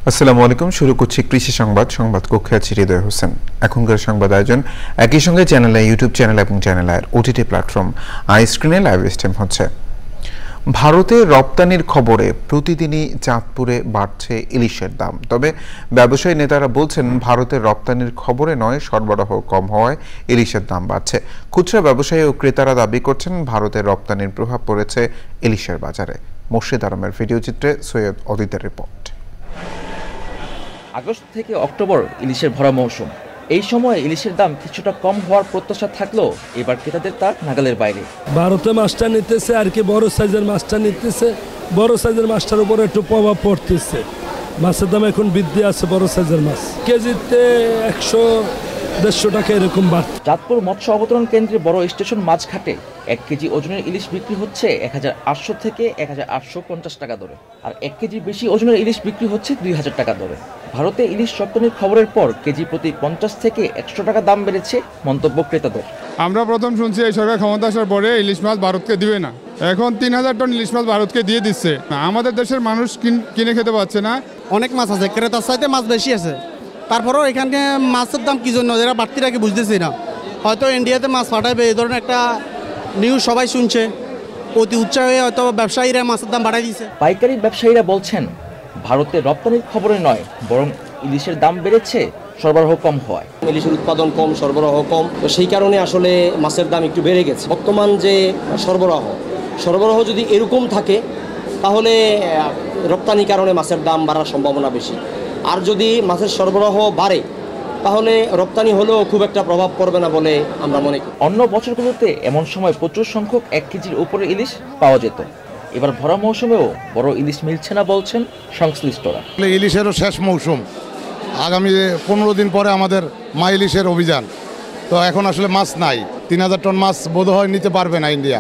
আসসালামু আলাইকুম। শুরু করছি কৃষি সংবাদ কক্ষে আছি হৃদয় হোসেন। এখনকার সংবাদ আয়োজন একই সঙ্গে চ্যানেলে ইউটিউব চ্যানেল এবং চ্যানেলের ওটিটি প্ল্যাটফর্ম স্ক্রিনে লাইভ স্ট্রিম হচ্ছে। ভারতে রপ্তানির খবরে প্রতিদিনই চাঁদপুরে বাড়ছে ইলিশের দাম। তবে ব্যবসায়ী নেতারা বলছেন ভারতের রপ্তানির খবরে নয়, সরবরাহ কম হওয়ায় ইলিশের দাম বাড়ছে। খুচরা ব্যবসায়ী ও ক্রেতারা দাবি করছেন ভারতের রপ্তানির প্রভাব পড়েছে ইলিশের বাজারে। মুর্শিদ আলমের ভিডিও চিত্রে সৈয়দ অদিতের রিপোর্ট। আগস্ট থেকে অক্টোবর ইলিশের ভরা মৌসুম। এই সময় ইলিশের দাম কিছুটা কম হওয়ার প্রত্যাশা থাকলেও এবার ক্রেতাদের তার নাগালের বাইরে। ভারতে মাছটা নিতেছে আর কি, বড় সাইজের মাছটা নিতেছে, বড় সাইজের মাছটার উপরে একটু প্রভাব পড়তেছে। মাছের দাম এখন বৃদ্ধি আছে, বড় সাইজের মাছ কেজিতে 100-150 টাকা এরকম বাড়ছে। চাঁদপুর মৎস্য অবতরণ কেন্দ্রে বড় স্টেশন মাছঘাটে 1 কেজি ওজনের ইলিশ বিক্রি হচ্ছে 1800 থেকে 1850 টাকা দরে, আর 1 কেজি বেশি ওজনের ইলিশ বিক্রি হচ্ছে 2000 টাকা দরে। ভারতে ইলিশ রপ্তানির খবরের পর কেজি প্রতি 50 থেকে 100 টাকা দাম বেড়েছে মন্তব্য ক্রেতাদের। আমরা প্রথম শুনছি এই সরকার ক্ষমতা আসার পরে ইলিশ মাছ ভারতকে দিবে না, এখন 3000 টন ইলিশ মাছ ভারতকে দিয়ে দিচ্ছে। আমাদের দেশের মানুষ কিনে খেতে পারছে না। অনেক মাছ আছে, ক্রেতার চাইতে মাছ বেশি আছে, তারপরেও এখানে মাছের দাম কি জন্য এরা বাড়তি রাখে বুঝতেছি না। হয়তো ইন্ডিয়াতে মাছ পাঠাবে এই ধরনের একটা নিউজ সবাই শুনছে, অতি উৎসাহ হয়ে হয়তো ব্যবসায়ীরা মাছের দাম বাড়াই দিচ্ছে। পাইকারি ব্যবসায়ীরা বলছেন ভারতে রপ্তানির খবরে নয়, বরং ইলিশের দাম বেড়েছে সরবরাহ কম হওয়ায়। ইলিশের উৎপাদন কম, সরবরাহ কম, তো সেই কারণে আসলে মাছের দাম একটু বেড়ে গেছে। বর্তমান যে সরবরাহ যদি এরকম থাকে তাহলে রপ্তানির কারণে মাছের দাম বাড়ার সম্ভাবনা বেশি। আর যদি মাছের সরবরাহ বাড়ে তাহলে রপ্তানি হলেও খুব একটা প্রভাব পড়বে না বলে আমরা মনে করি। অন্য বছরগুলোতে এমন সময় প্রচুর সংখ্যক 1 কেজির উপরে ইলিশ পাওয়া যেত। এবার ভরা মৌসুমেও বড় ইলিশ মিলছে না বলছেন সংশ্লিষ্টরা। ইলিশেরও শেষ মৌসুম, আগামী 15 দিন পরে আমাদের মা ইলিশের অভিযান। তো এখন আসলে মাছ নাই, 3000 টন মাছ বোধহয় নিতে পারবে না ইন্ডিয়া।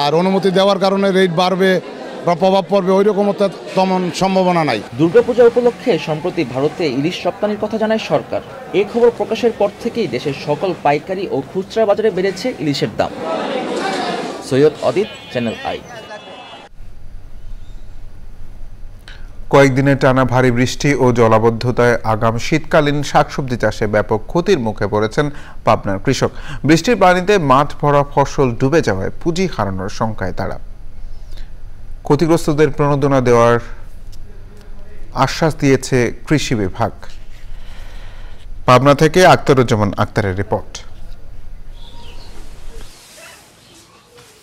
আর অনুমতি দেওয়ার কারণে রেট বাড়বে বা প্রভাব পড়বে, ওই রকম তেমন সম্ভাবনা নাই। দুর্গাপূজা উপলক্ষে সম্প্রতি ভারতে ইলিশ রপ্তানির কথা জানায় সরকার। এই খবর প্রকাশের পর থেকেই দেশের সকল পাইকারি ও খুচরা বাজারে বেড়েছে ইলিশের দাম। সৈয়দ অদিত, চ্যানেল আই। কয়েকদিনের টানা ভারী বৃষ্টি ও জলাবদ্ধতায় আগাম শীতকালীন শাকসবজি চাষে ব্যাপক ক্ষতির মুখে পড়েছেন পাবনার কৃষক। বৃষ্টির পানিতে মাঠ ভরা ফসল ডুবে যাওয়ায় পুঁজি হারানোর শঙ্কায় তারা। ক্ষতিগ্রস্তদের প্রণোদনা দেওয়ার আশ্বাস দিয়েছে কৃষি বিভাগ। পাবনা থেকে আক্তারুজ্জামান আক্তারের রিপোর্ট।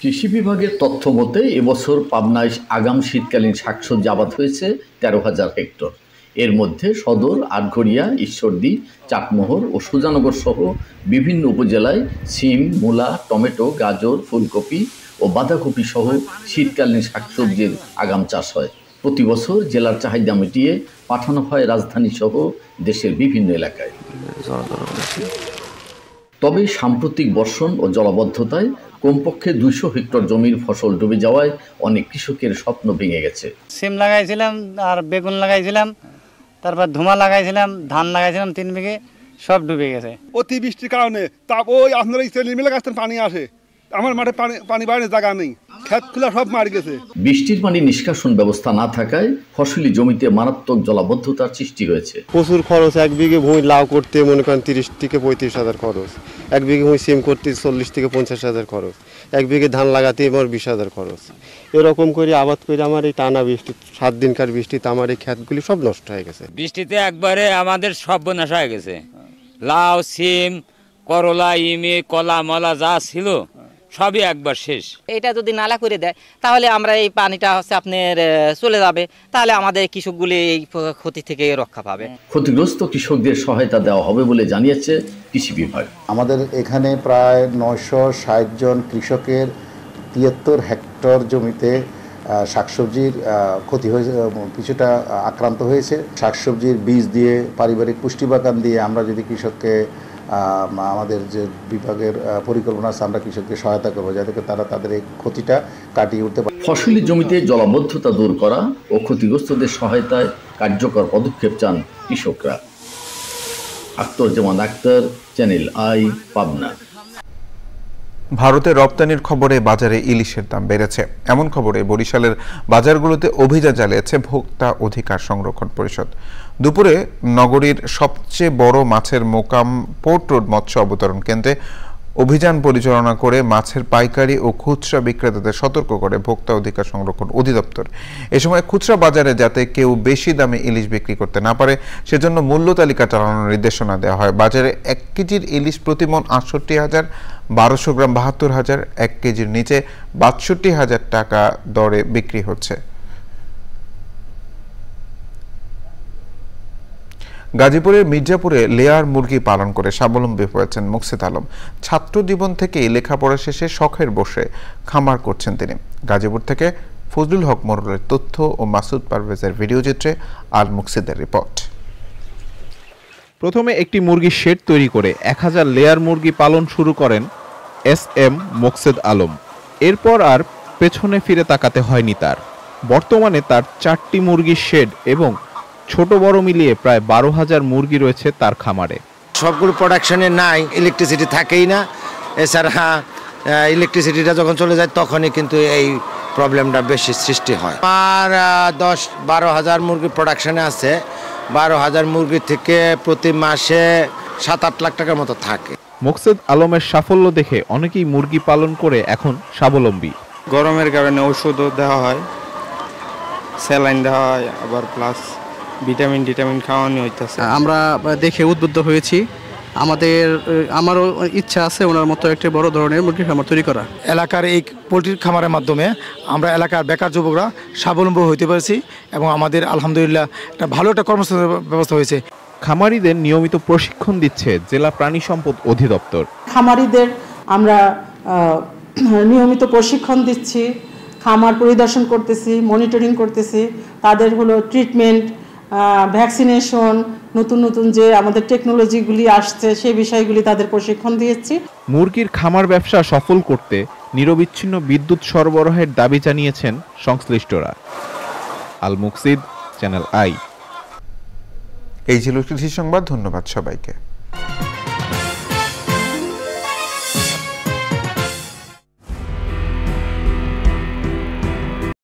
কৃষি বিভাগের তথ্য মতে এবছর পাবনায় আগাম শীতকালীন শাকসবজি আবাদ হয়েছে 13,000 হেক্টর। এর মধ্যে সদর, আটঘরিয়া, ঈশ্বরদী, চাটমোহর ও সুজানগর সহ বিভিন্ন উপজেলায় সিম, মূলা, টমেটো, গাজর, ফুলকপি ও বাঁধাকপি সহ শীতকালীন শাকসবজির আগাম চাষ হয়। প্রতি বছর জেলার চাহিদা মিটিয়ে পাঠানো হয় রাজধানী সহ দেশের বিভিন্ন এলাকায়। তবে সাম্প্রতিক বর্ষণ ও জলাবদ্ধতায় কমপক্ষে 200 হেক্টর জমির ফসল ডুবে যাওয়ায় অনেক কৃষকের স্বপ্ন ভেঙে গেছে। সিম লাগাইছিলাম আর বেগুন লাগাইছিলাম, তারপর ধুমা লাগাইছিলাম, ধান লাগাইছিলাম 3 বিঘে, সব ডুবে গেছে। অতি বৃষ্টির কারণে ওই আপনারা মিলে গাছের পানি আসে, আমার মাঠে পানি বাইরে জায়গা নেই, ক্ষেতগুলো সব মারি গেছে। বৃষ্টির পানি নিষ্কাশন ব্যবস্থা না থাকায় ফসলি জমিতে মারাত্মক জলাবদ্ধতার সৃষ্টি হয়েছে। প্রচুর খরচ, 1 বিঘে ভূমি লাউ করতে মনে করেন 30 থেকে 35,000 খরচ, 1 বিঘে ভূমি সিম করতে 40 থেকে 50,000 খরচ, 1 বিঘে ধান লাগাতে আমার 20,000 খরচ। এরকম করে আবাদ করে আমার এই টানা বৃষ্টি 7 দিনকার বৃষ্টিতে আমার এই ক্ষেতগুলি সব নষ্ট হয়ে গেছে। বৃষ্টিতে একবারে আমাদের সব বনাশ হয়ে গেছে। লাউ, সিম, করলা, ইমে, কলা মলা যা ছিল সবই একবার শেষ। এটা যদি নালা করে দেয় তাহলে আমরা এই পানিটা আপনার চলে যাবে, তাহলে আমাদের কৃষকগুলি এই ক্ষতি থেকে রক্ষা পাবে। ক্ষতিগ্রস্ত কৃষকদের সহায়তা দেওয়া হবে বলে জানিয়েছে কৃষি বিভাগ। আমাদের এখানে প্রায় 960 জন কৃষকের 73 হেক্টর জমিতে শাকসবজির ক্ষতি হয়েছে, কিছুটা আক্রান্ত হয়েছে। শাকসবজির বীজ দিয়ে, পারিবারিক পুষ্টি বাগান দিয়ে আমরা যদি কৃষককে আমাদের যে বিভাগের পরিকল্পনা আছে, আমরা কৃষককে সহায়তা করবো যাতে তারা তাদের এই ক্ষতিটা কাটিয়ে উঠতে পারে। ফসলি জমিতে জলাবদ্ধতা দূর করা ও ক্ষতিগ্রস্তদের সহায়তায় কার্যকর পদক্ষেপ চান কৃষকরা। Aktaruzzaman Akhtar, channel I, Pabna. ভারতে রপ্তানির খবরে বাজারে ইলিশের দাম বেড়েছে। এমন খবরে বরিশালের বাজারগুলোতে অভিযান চালিয়েছে ভোক্তা অধিকার সংরক্ষণ পরিষদ। দুপুরে নগরীর সবচেয়ে বড় মাছের মোকাম পোর্ট রোড মৎস্য অবতরণ কেন্দ্রে অভিযান পরিচালনা করে মাছের পাইকারি ও খুচরা বিক্রেতাদের সতর্ক করে ভোক্তা অধিকার সংরক্ষণ অধিদপ্তর। এ সময় খুচরা বাজারে যাতে কেউ বেশি দামে ইলিশ বিক্রি করতে না পারে সেজন্য মূল্য তালিকা চালানোর নির্দেশনা দেওয়া হয়। বাজারে 1 কেজির ইলিশ প্রতি মণ 68,000, 1200 গ্রাম 72,000, 1 কেজির নিচে 62,000 টাকা দরে বিক্রি হচ্ছে। গাজীপুরের মির্জাপুরে লেয়ার মুরগি পালন করে স্বাবলম্বী হয়েছেন মুকসিদ আলম। ছাত্র জীবন থেকেই লেখাপড়া শেষে শখের বসে খামার করছেন তিনি। গাজীপুর থেকে ফজলুল হক মোরলের তথ্য ও মাসুদ পারভেজের ভিডিও চিত্রে আল মুকসিদের রিপোর্ট। প্রথমে একটি মুরগির শেড তৈরি করে 1000 লেয়ার মুরগি পালন শুরু করেন SM মুকসিদ আলম। এরপর আর পেছনে ফিরে তাকাতে হয়নি তার। বর্তমানে তার 4টি মুরগির শেড এবং ছোট বড় মিলিয়ে প্রায় 12,000 মুরগি রয়েছে তার খামারে। সবগুলো প্রোডাকশনে নাই, ইলেকট্রিসিটি থাকেই না। এছাড়া ইলেকট্রিসিটিটা যখন চলে যায় তখনই কিন্তু এই প্রবলেমটা বেশি সৃষ্টি হয়। আর 10-12,000 মুরগি প্রোডাকশনে আছে। 12,000 মুরগি থেকে প্রতি মাসে 7-8 লাখ টাকার মতো থাকে। মুকসিদ আলমের সাফল্য দেখে অনেকেই মুরগি পালন করে এখন স্বাবলম্বী। গরমের কারণে ওষুধও দেওয়া হয়, স্যালাইন দেওয়া হয়, আবার প্লাস ভিটামিন খাওয়ানো হইতেছে। আমরা দেখে উদ্বুদ্ধ হয়েছি। আমারও ইচ্ছা আছে ওনার মতো একটা বড় ধরনের মুরগির খামার তৈরি করা। এলাকার এই পোলট্রির খামারের মাধ্যমে আমরা এলাকার বেকার যুবকরা স্বাবলম্বী হতে পারছি এবং আমাদের আলহামদুলিল্লাহ একটা ভালো একটা কর্মসংস্থানের ব্যবস্থা হয়েছে। খামারিদের নিয়মিত প্রশিক্ষণ দিচ্ছে জেলা প্রাণী সম্পদ অধিদপ্তর। খামারিদের আমরা নিয়মিত প্রশিক্ষণ দিচ্ছি, খামার পরিদর্শন করতেছি, মনিটরিং করতেছি, তাদের হলো ট্রিটমেন্ট, ভ্যাকসিনেশন, নতুন নতুন যে আমাদের টেকনোলজিগুলি আসছে সেই বিষয়গুলি তাদের প্রশিক্ষণ দিয়েছি। মুরগির খামার ব্যবসা সফল করতে নিরবিচ্ছিন্ন বিদ্যুৎ সরবরাহের দাবি জানিয়েছেন সংশ্লিষ্টরা। আল মুকসিদ, চ্যানেল আই। এই ছিল কৃষি সংবাদ। ধন্যবাদ সবাইকে।